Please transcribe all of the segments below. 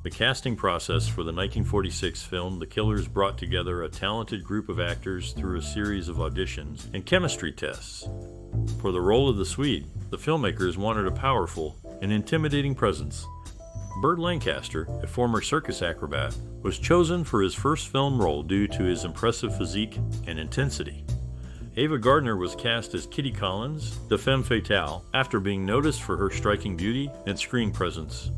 The casting process for the 1946 film The Killers brought together a talented group of actors through a series of auditions and chemistry tests. For the role of the Swede, the filmmakers wanted a powerful and intimidating presence. Burt Lancaster, a former circus acrobat, was chosen for his first film role due to his impressive physique and intensity. Ava Gardner was cast as Kitty Collins, the femme fatale, after being noticed for her striking beauty and screen presence.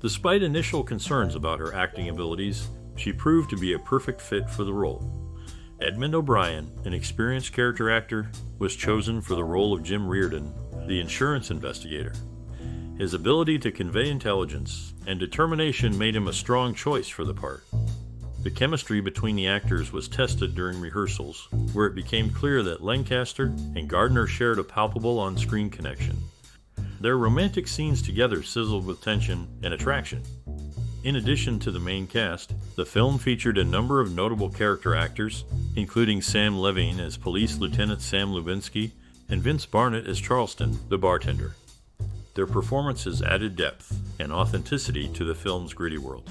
Despite initial concerns about her acting abilities, she proved to be a perfect fit for the role. Edmond O'Brien, an experienced character actor, was chosen for the role of Jim Reardon, the insurance investigator. His ability to convey intelligence and determination made him a strong choice for the part. The chemistry between the actors was tested during rehearsals, where it became clear that Lancaster and Gardner shared a palpable on-screen connection. Their romantic scenes together sizzled with tension and attraction. In addition to the main cast, the film featured a number of notable character actors, including Sam Levene as Police Lieutenant Sam Lubinsky and Vince Barnett as Charleston, the bartender. Their performances added depth and authenticity to the film's gritty world.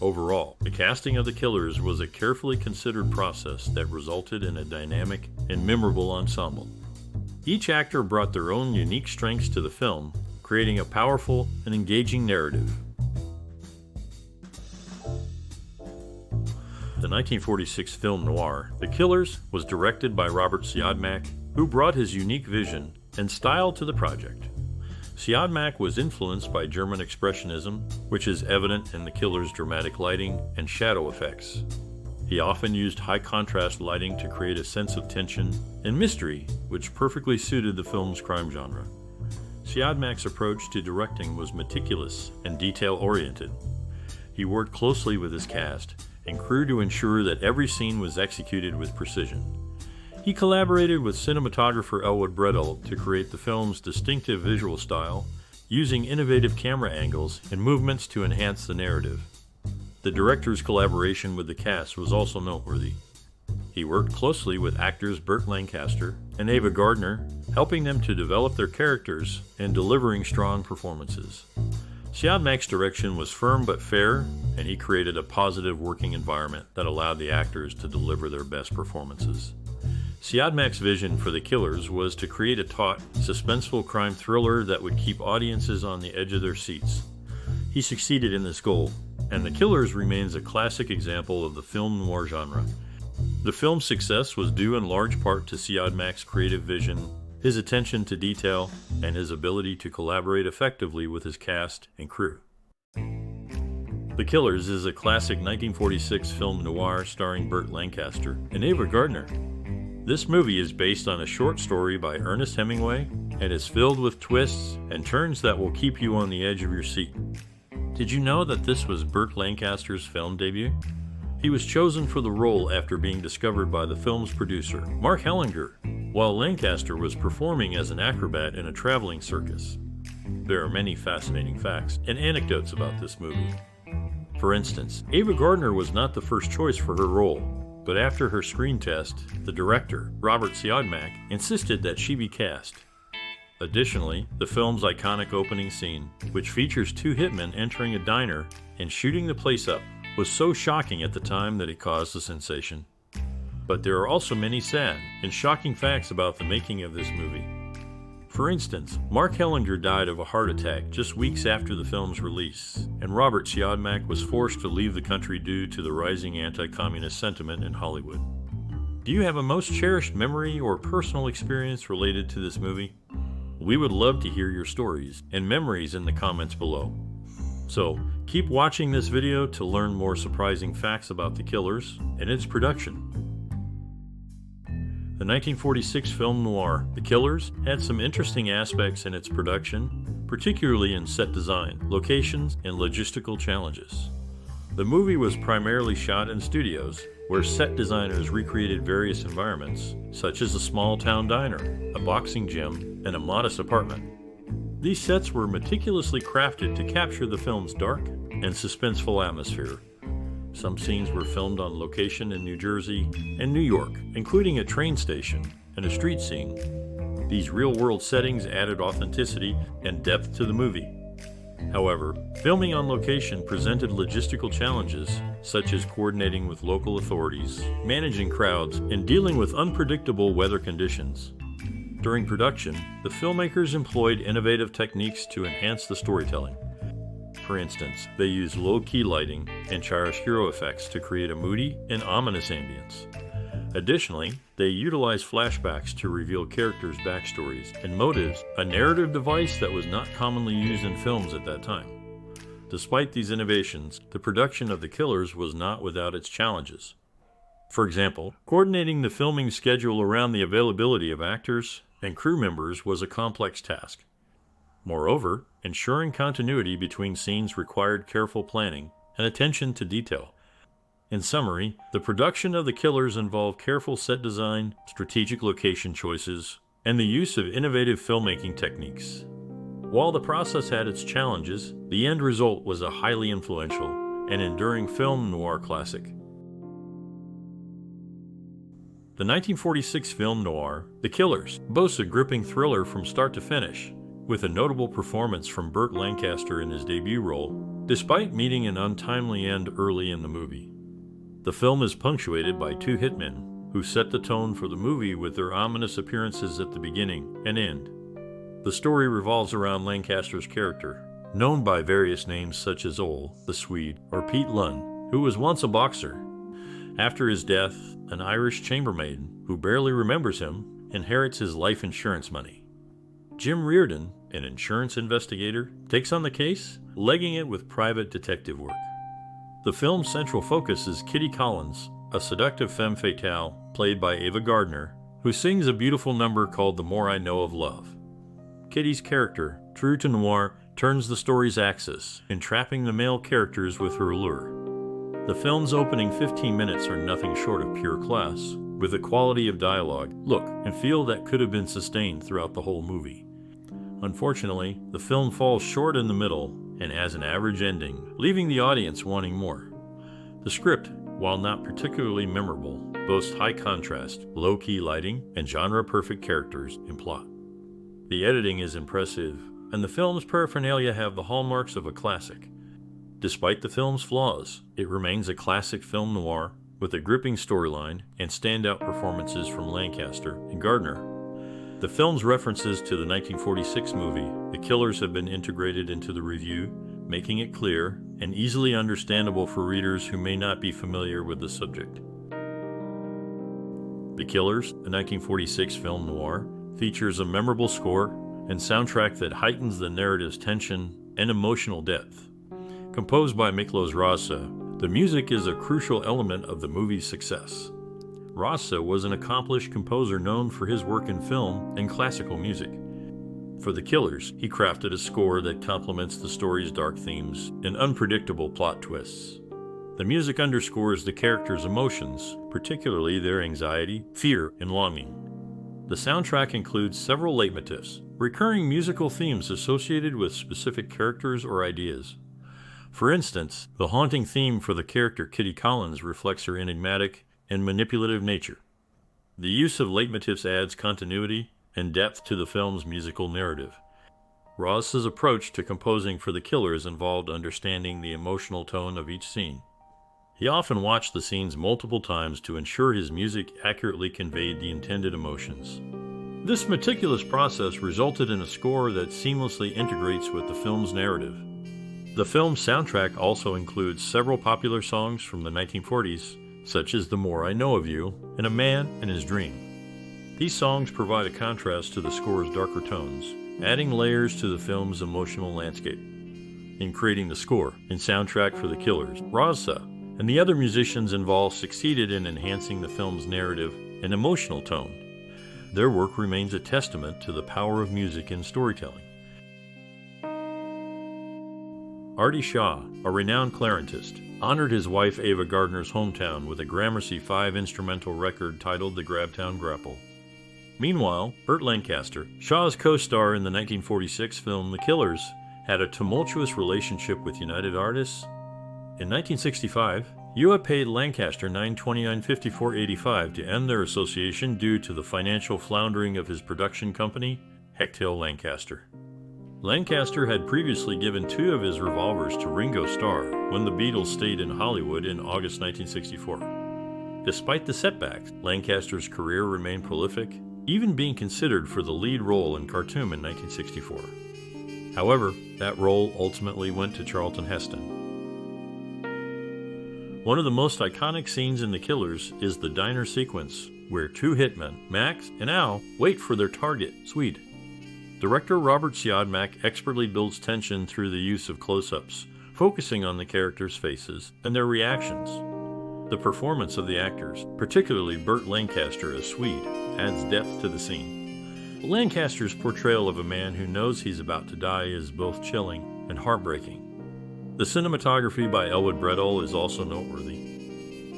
Overall, the casting of the Killers was a carefully considered process that resulted in a dynamic and memorable ensemble. Each actor brought their own unique strengths to the film, creating a powerful and engaging narrative. The 1946 film noir, The Killers, was directed by Robert Siodmak, who brought his unique vision and style to the project. Siodmak was influenced by German Expressionism, which is evident in The Killers' dramatic lighting and shadow effects. He often used high-contrast lighting to create a sense of tension and mystery, which perfectly suited the film's crime genre. Siodmak's approach to directing was meticulous and detail-oriented. He worked closely with his cast and crew to ensure that every scene was executed with precision. He collaborated with cinematographer Elwood Bredel to create the film's distinctive visual style, using innovative camera angles and movements to enhance the narrative. The director's collaboration with the cast was also noteworthy. He worked closely with actors Burt Lancaster and Ava Gardner, helping them to develop their characters and delivering strong performances. Siodmak's direction was firm but fair, and he created a positive working environment that allowed the actors to deliver their best performances. Siodmak's vision for The Killers was to create a taut, suspenseful crime thriller that would keep audiences on the edge of their seats. He succeeded in this goal, and The Killers remains a classic example of the film noir genre. The film's success was due in large part to Siodmak's creative vision, his attention to detail, and his ability to collaborate effectively with his cast and crew. The Killers is a classic 1946 film noir starring Burt Lancaster and Ava Gardner. This movie is based on a short story by Ernest Hemingway and is filled with twists and turns that will keep you on the edge of your seat. Did you know that this was Burt Lancaster's film debut? He was chosen for the role after being discovered by the film's producer, Mark Hellinger, while Lancaster was performing as an acrobat in a traveling circus. There are many fascinating facts and anecdotes about this movie. For instance, Ava Gardner was not the first choice for her role, but after her screen test, the director, Robert Siodmak, insisted that she be cast. Additionally, the film's iconic opening scene, which features two hitmen entering a diner and shooting the place up, was so shocking at the time that it caused a sensation. But there are also many sad and shocking facts about the making of this movie. For instance, Mark Hellinger died of a heart attack just weeks after the film's release, and Robert Siodmak was forced to leave the country due to the rising anti-communist sentiment in Hollywood. Do you have a most cherished memory or personal experience related to this movie? We would love to hear your stories and memories in the comments below. So, keep watching this video to learn more surprising facts about The Killers and its production. The 1946 film noir, The Killers, had some interesting aspects in its production, particularly in set design, locations, and logistical challenges. The movie was primarily shot in studios, where set designers recreated various environments, such as a small-town diner, a boxing gym, and a modest apartment. These sets were meticulously crafted to capture the film's dark and suspenseful atmosphere. Some scenes were filmed on location in New Jersey and New York, including a train station and a street scene. These real-world settings added authenticity and depth to the movie. However, filming on location presented logistical challenges, such as coordinating with local authorities, managing crowds, and dealing with unpredictable weather conditions. During production, the filmmakers employed innovative techniques to enhance the storytelling. For instance, they used low-key lighting and chiaroscuro effects to create a moody and ominous ambience. Additionally, they utilized flashbacks to reveal characters' backstories and motives, a narrative device that was not commonly used in films at that time. Despite these innovations, the production of The Killers was not without its challenges. For example, coordinating the filming schedule around the availability of actors and crew members was a complex task. Moreover, ensuring continuity between scenes required careful planning and attention to detail. In summary, the production of The Killers involved careful set design, strategic location choices, and the use of innovative filmmaking techniques. While the process had its challenges, the end result was a highly influential and enduring film noir classic. The 1946 film noir, The Killers, boasts a gripping thriller from start to finish, with a notable performance from Burt Lancaster in his debut role, despite meeting an untimely end early in the movie. The film is punctuated by two hitmen who set the tone for the movie with their ominous appearances at the beginning and end. The story revolves around Lancaster's character, known by various names such as Ole, the Swede, or Pete Lunn, who was once a boxer. After his death, an Irish chambermaid, who barely remembers him, inherits his life insurance money. Jim Reardon, an insurance investigator, takes on the case, legging it with private detective work. The film's central focus is Kitty Collins, a seductive femme fatale played by Ava Gardner, who sings a beautiful number called The More I Know of Love. Kitty's character, true to noir, turns the story's axis, entrapping the male characters with her allure. The film's opening 15 minutes are nothing short of pure class, with a quality of dialogue, look, and feel that could have been sustained throughout the whole movie. Unfortunately, the film falls short in the middle and has an average ending, leaving the audience wanting more. The script, while not particularly memorable, boasts high contrast, low-key lighting, and genre-perfect characters and plot. The editing is impressive, and the film's paraphernalia have the hallmarks of a classic. Despite the film's flaws, it remains a classic film noir with a gripping storyline and standout performances from Lancaster and Gardner. The film's references to the 1946 movie, The Killers, have been integrated into the review, making it clear and easily understandable for readers who may not be familiar with the subject. The Killers, a 1946 film noir, features a memorable score and soundtrack that heightens the narrative's tension and emotional depth. Composed by Miklos Razsa, the music is a crucial element of the movie's success. Razsa was an accomplished composer known for his work in film and classical music. For The Killers, he crafted a score that complements the story's dark themes and unpredictable plot twists. The music underscores the characters' emotions, particularly their anxiety, fear, and longing. The soundtrack includes several leitmotifs, recurring musical themes associated with specific characters or ideas. For instance, the haunting theme for the character Kitty Collins reflects her enigmatic and manipulative nature. The use of leitmotifs adds continuity and depth to the film's musical narrative. Ross's approach to composing for The Killers involved understanding the emotional tone of each scene. He often watched the scenes multiple times to ensure his music accurately conveyed the intended emotions. This meticulous process resulted in a score that seamlessly integrates with the film's narrative. The film's soundtrack also includes several popular songs from the 1940s, such as The More I Know of You and A Man and His Dream. These songs provide a contrast to the score's darker tones, adding layers to the film's emotional landscape. In creating the score and soundtrack for The Killers, Razsa and the other musicians involved succeeded in enhancing the film's narrative and emotional tone. Their work remains a testament to the power of music in storytelling. Artie Shaw, a renowned clarinetist, honored his wife Ava Gardner's hometown with a Gramercy 5 instrumental record titled The Grabtown Grapple. Meanwhile, Burt Lancaster, Shaw's co-star in the 1946 film The Killers, had a tumultuous relationship with United Artists. In 1965, UA paid Lancaster $929.54.85 to end their association due to the financial floundering of his production company, Hechtel Lancaster. Lancaster had previously given 2 of his revolvers to Ringo Starr when the Beatles stayed in Hollywood in August 1964. Despite the setbacks, Lancaster's career remained prolific, even being considered for the lead role in Khartoum in 1964. However, that role ultimately went to Charlton Heston. One of the most iconic scenes in The Killers is the diner sequence, where 2 hitmen, Max and Al, wait for their target, Swede. Director Robert Siodmak expertly builds tension through the use of close-ups, focusing on the characters' faces and their reactions. The performance of the actors, particularly Burt Lancaster as Swede, adds depth to the scene. Lancaster's portrayal of a man who knows he's about to die is both chilling and heartbreaking. The cinematography by Elwood Bredall is also noteworthy.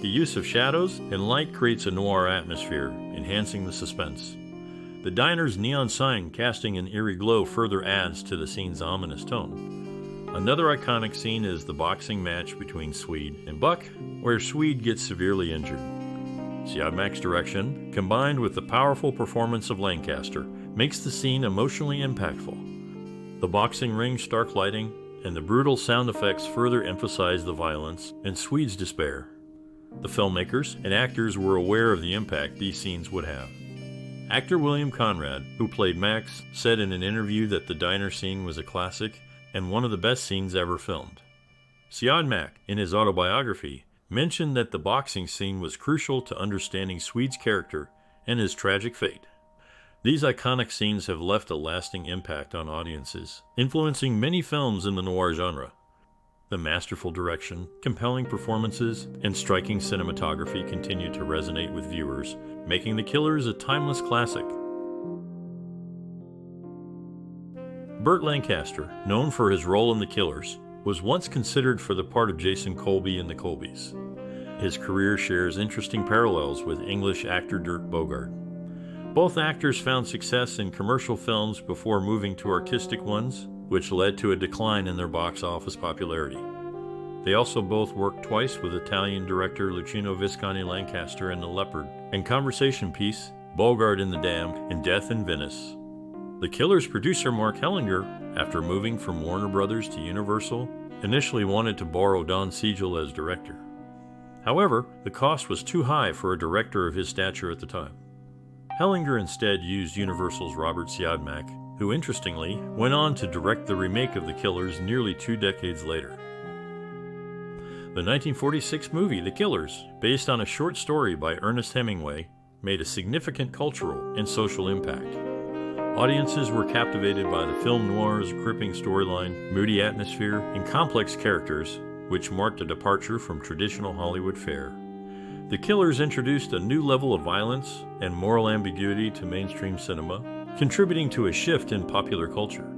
The use of shadows and light creates a noir atmosphere, enhancing the suspense. The diner's neon sign casting an eerie glow further adds to the scene's ominous tone. Another iconic scene is the boxing match between Swede and Buck, where Swede gets severely injured. Siodmak's direction, combined with the powerful performance of Lancaster, makes the scene emotionally impactful. The boxing ring's stark lighting and the brutal sound effects further emphasize the violence and Swede's despair. The filmmakers and actors were aware of the impact these scenes would have. Actor William Conrad, who played Max, said in an interview that the diner scene was a classic and one of the best scenes ever filmed. Siodmak, in his autobiography, mentioned that the boxing scene was crucial to understanding Swede's character and his tragic fate. These iconic scenes have left a lasting impact on audiences, influencing many films in the noir genre. The masterful direction, compelling performances, and striking cinematography continue to resonate with viewers, making The Killers a timeless classic. Burt Lancaster, known for his role in The Killers, was once considered for the part of Jason Colby in The Colbys. His career shares interesting parallels with English actor Dirk Bogarde. Both actors found success in commercial films before moving to artistic ones, which led to a decline in their box office popularity. They also both worked twice with Italian director Luchino Visconti Lancaster in The Leopard and conversation piece Bogarde in The Damned and Death in Venice. The Killers' producer Mark Hellinger, after moving from Warner Brothers to Universal, initially wanted to borrow Don Siegel as director. However, the cost was too high for a director of his stature at the time. Hellinger instead used Universal's Robert Siodmak, who interestingly went on to direct the remake of The Killers nearly 2 decades later. The 1946 movie The Killers, based on a short story by Ernest Hemingway, made a significant cultural and social impact. Audiences were captivated by the film noir's gripping storyline, moody atmosphere, and complex characters, which marked a departure from traditional Hollywood fare. The Killers introduced a new level of violence and moral ambiguity to mainstream cinema, contributing to a shift in popular culture.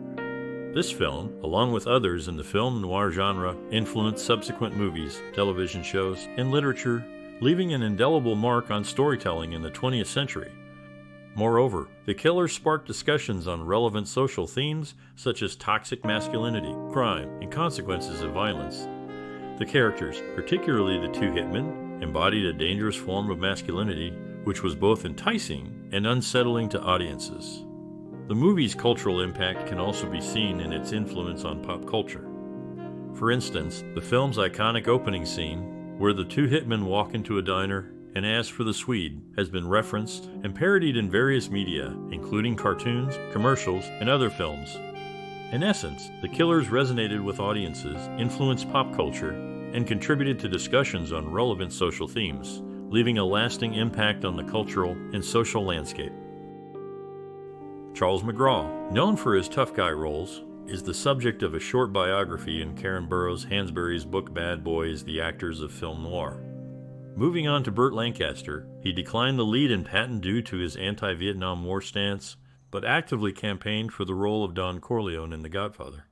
This film, along with others in the film noir genre, influenced subsequent movies, television shows, and literature, leaving an indelible mark on storytelling in the 20th century. Moreover, The Killers sparked discussions on relevant social themes such as toxic masculinity, crime, and consequences of violence. The characters, particularly the 2 hitmen, embodied a dangerous form of masculinity, which was both enticing and unsettling to audiences. The movie's cultural impact can also be seen in its influence on pop culture. For instance, the film's iconic opening scene, where the 2 hitmen walk into a diner and ask for the Swede, has been referenced and parodied in various media, including cartoons, commercials, and other films. In essence, The Killers resonated with audiences, influenced pop culture, and contributed to discussions on relevant social themes, leaving a lasting impact on the cultural and social landscape. Charles McGraw, known for his tough guy roles, is the subject of a short biography in Karen Burroughs Hansberry's book Bad Boys: The Actors of Film Noir. Moving on to Burt Lancaster, he declined the lead in Patton due to his anti-Vietnam War stance, but actively campaigned for the role of Don Corleone in The Godfather.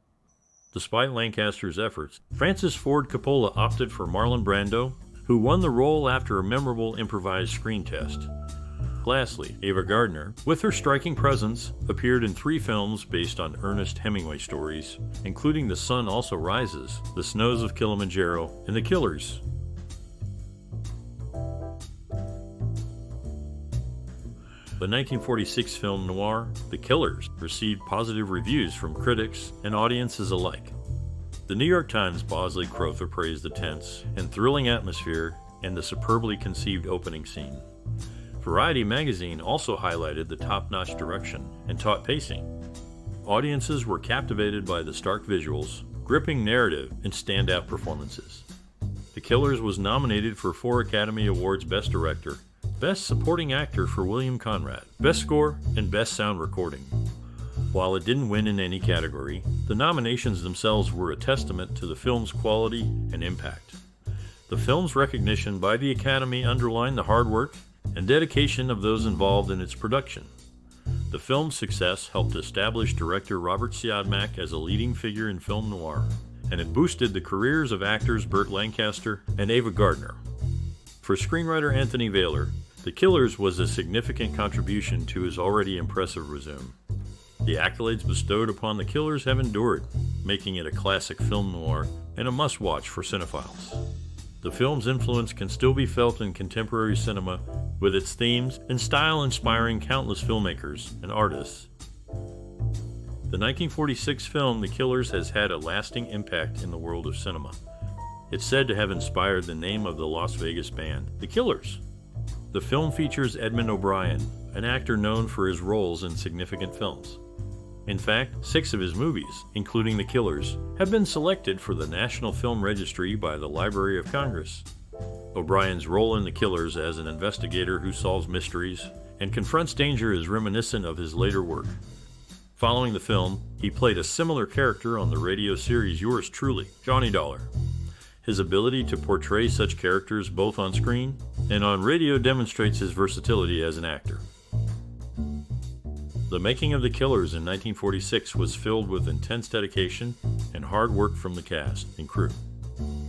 Despite Lancaster's efforts, Francis Ford Coppola opted for Marlon Brando, who won the role after a memorable improvised screen test. Lastly, Ava Gardner, with her striking presence, appeared in 3 films based on Ernest Hemingway stories, including The Sun Also Rises, The Snows of Kilimanjaro, and The Killers. The 1946 film noir, The Killers, received positive reviews from critics and audiences alike. The New York Times' Bosley Crowther praised the tense and thrilling atmosphere and the superbly conceived opening scene. Variety magazine also highlighted the top-notch direction and taut pacing. Audiences were captivated by the stark visuals, gripping narrative, and standout performances. The Killers was nominated for 4 Academy Awards: Best Director, Best Supporting Actor for William Conrad, Best Score, and Best Sound Recording. While it didn't win in any category, the nominations themselves were a testament to the film's quality and impact. The film's recognition by the Academy underlined the hard work and dedication of those involved in its production. The film's success helped establish director Robert Siodmak as a leading figure in film noir, and it boosted the careers of actors Burt Lancaster and Ava Gardner. For screenwriter Anthony Vayler, The Killers was a significant contribution to his already impressive resume. The accolades bestowed upon The Killers have endured, making it a classic film noir and a must-watch for cinephiles. The film's influence can still be felt in contemporary cinema, with its themes and style inspiring countless filmmakers and artists. The 1946 film The Killers has had a lasting impact in the world of cinema. It's said to have inspired the name of the Las Vegas band, The Killers. The film features Edmond O'Brien, an actor known for his roles in significant films. In fact, 6 of his movies, including The Killers, have been selected for the National Film Registry by the Library of Congress. O'Brien's role in The Killers as an investigator who solves mysteries and confronts danger is reminiscent of his later work. Following the film, he played a similar character on the radio series Yours Truly, Johnny Dollar. His ability to portray such characters both on screen and on radio demonstrates his versatility as an actor. The making of The Killers in 1946 was filled with intense dedication and hard work from the cast and crew.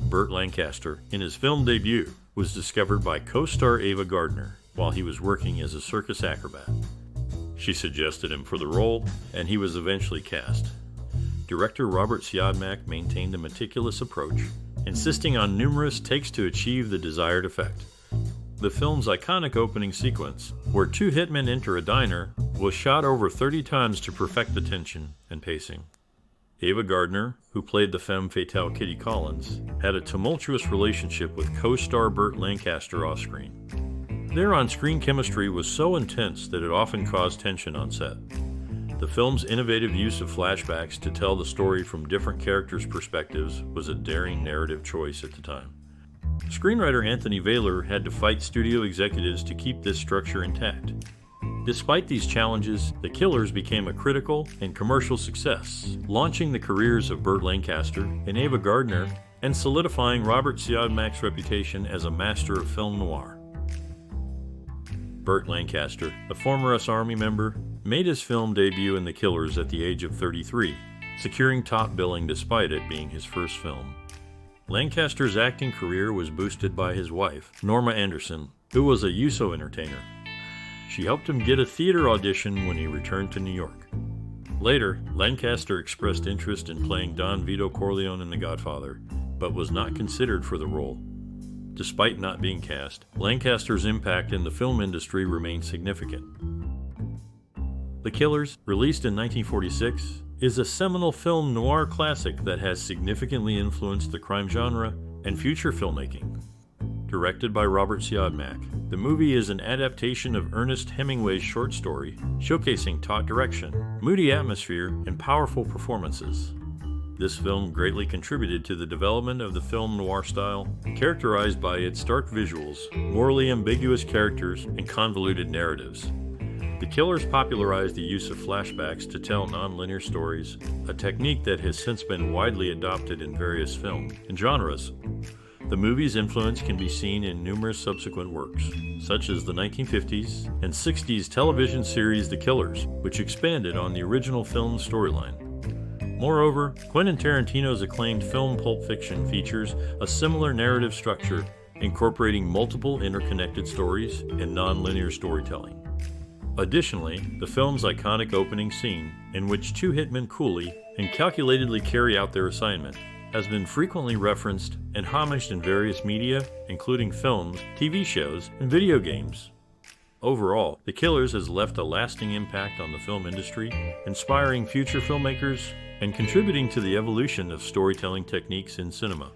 Burt Lancaster, in his film debut, was discovered by co-star Ava Gardner while he was working as a circus acrobat. She suggested him for the role, and he was eventually cast. Director Robert Siodmak maintained a meticulous approach, insisting on numerous takes to achieve the desired effect. The film's iconic opening sequence, where 2 hitmen enter a diner, was shot over 30 times to perfect the tension and pacing. Ava Gardner, who played the femme fatale Kitty Collins, had a tumultuous relationship with co-star Burt Lancaster off-screen. Their on-screen chemistry was so intense that it often caused tension on set. The film's innovative use of flashbacks to tell the story from different characters' perspectives was a daring narrative choice at the time. Screenwriter Anthony Vayler had to fight studio executives to keep this structure intact. Despite these challenges, The Killers became a critical and commercial success, launching the careers of Burt Lancaster and Ava Gardner and solidifying Robert Siodmak's reputation as a master of film noir. Burt Lancaster, a former U.S. Army member, made his film debut in The Killers at the age of 33, securing top billing despite it being his first film. Lancaster's acting career was boosted by his wife, Norma Anderson, who was a USO entertainer. She helped him get a theater audition when he returned to New York. Later, Lancaster expressed interest in playing Don Vito Corleone in The Godfather, but was not considered for the role. Despite not being cast, Lancaster's impact in the film industry remained significant. The Killers, released in 1946, is a seminal film noir classic that has significantly influenced the crime genre and future filmmaking. Directed by Robert Siodmak, the movie is an adaptation of Ernest Hemingway's short story, showcasing taut direction, moody atmosphere, and powerful performances. This film greatly contributed to the development of the film noir style, characterized by its stark visuals, morally ambiguous characters, and convoluted narratives. The Killers popularized the use of flashbacks to tell non-linear stories, a technique that has since been widely adopted in various film and genres. The movie's influence can be seen in numerous subsequent works, such as the 1950s and 60s television series The Killers, which expanded on the original film's storyline. Moreover, Quentin Tarantino's acclaimed film Pulp Fiction features a similar narrative structure, incorporating multiple interconnected stories and non-linear storytelling. Additionally, the film's iconic opening scene, in which 2 hitmen coolly and calculatedly carry out their assignment, has been frequently referenced and homaged in various media, including films, TV shows, and video games. Overall, The Killers has left a lasting impact on the film industry, inspiring future filmmakers and contributing to the evolution of storytelling techniques in cinema.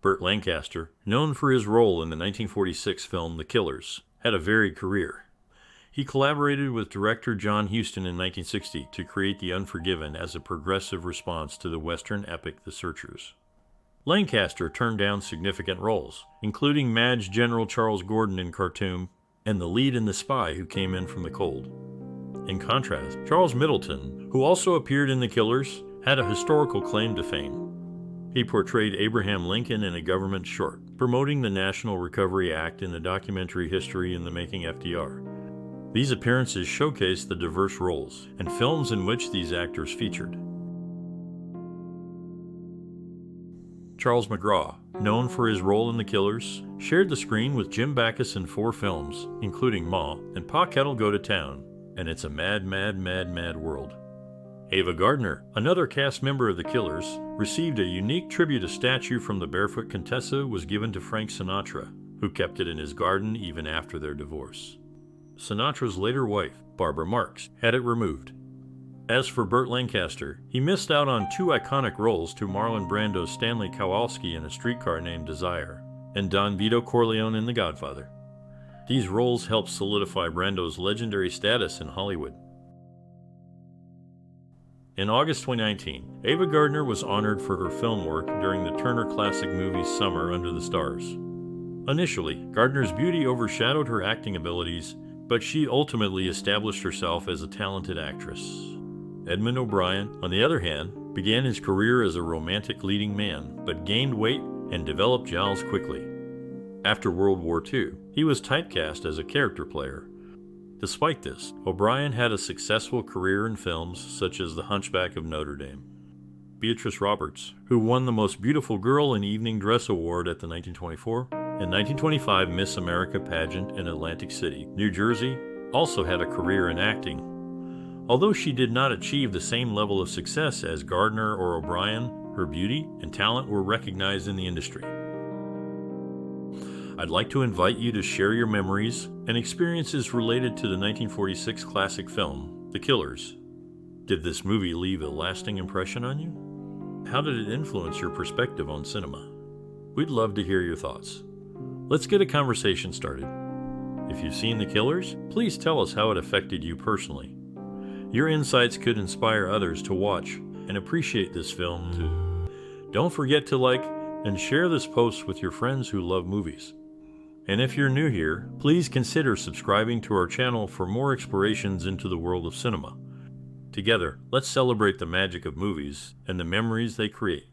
Burt Lancaster, known for his role in the 1946 film The Killers, had a varied career. He collaborated with director John Huston in 1960 to create The Unforgiven as a progressive response to the Western epic The Searchers. Lancaster turned down significant roles, including Madge General Charles Gordon in Khartoum and the lead in The Spy Who Came In From the Cold. In contrast, Charles Middleton, who also appeared in The Killers, had a historical claim to fame. He portrayed Abraham Lincoln in a government short, promoting the National Recovery Act in the documentary History in the Making FDR. These appearances showcase the diverse roles and films in which these actors featured. Charles McGraw, known for his role in The Killers, shared the screen with Jim Backus in 4 films, including Ma and Pa Kettle Go to Town, and It's a Mad, Mad, Mad, Mad World. Ava Gardner, another cast member of The Killers, received a unique tribute. A statue from the Barefoot Contessa was given to Frank Sinatra, who kept it in his garden even after their divorce. Sinatra's later wife, Barbara Marx, had it removed. As for Burt Lancaster, he missed out on 2 iconic roles to Marlon Brando's Stanley Kowalski in A Streetcar Named Desire, and Don Vito Corleone in The Godfather. These roles helped solidify Brando's legendary status in Hollywood. In August 2019, Ava Gardner was honored for her film work during the Turner Classic Movies Summer Under the Stars. Initially, Gardner's beauty overshadowed her acting abilities, but she ultimately established herself as a talented actress. Edmond O'Brien, on the other hand, began his career as a romantic leading man, but gained weight and developed jowls quickly. After World War II, he was typecast as a character player. Despite this, O'Brien had a successful career in films such as The Hunchback of Notre Dame. Beatrice Roberts, who won the Most Beautiful Girl in Evening Dress Award at the 1924 and 1925 Miss America pageant in Atlantic City, New Jersey, also had a career in acting. Although she did not achieve the same level of success as Gardner or O'Brien, her beauty and talent were recognized in the industry. I'd like to invite you to share your memories and experiences related to the 1946 classic film, The Killers. Did this movie leave a lasting impression on you? How did it influence your perspective on cinema? We'd love to hear your thoughts. Let's get a conversation started. If you've seen The Killers, please tell us how it affected you personally. Your insights could inspire others to watch and appreciate this film too. Don't forget to like and share this post with your friends who love movies. And if you're new here, please consider subscribing to our channel for more explorations into the world of cinema. Together, let's celebrate the magic of movies and the memories they create.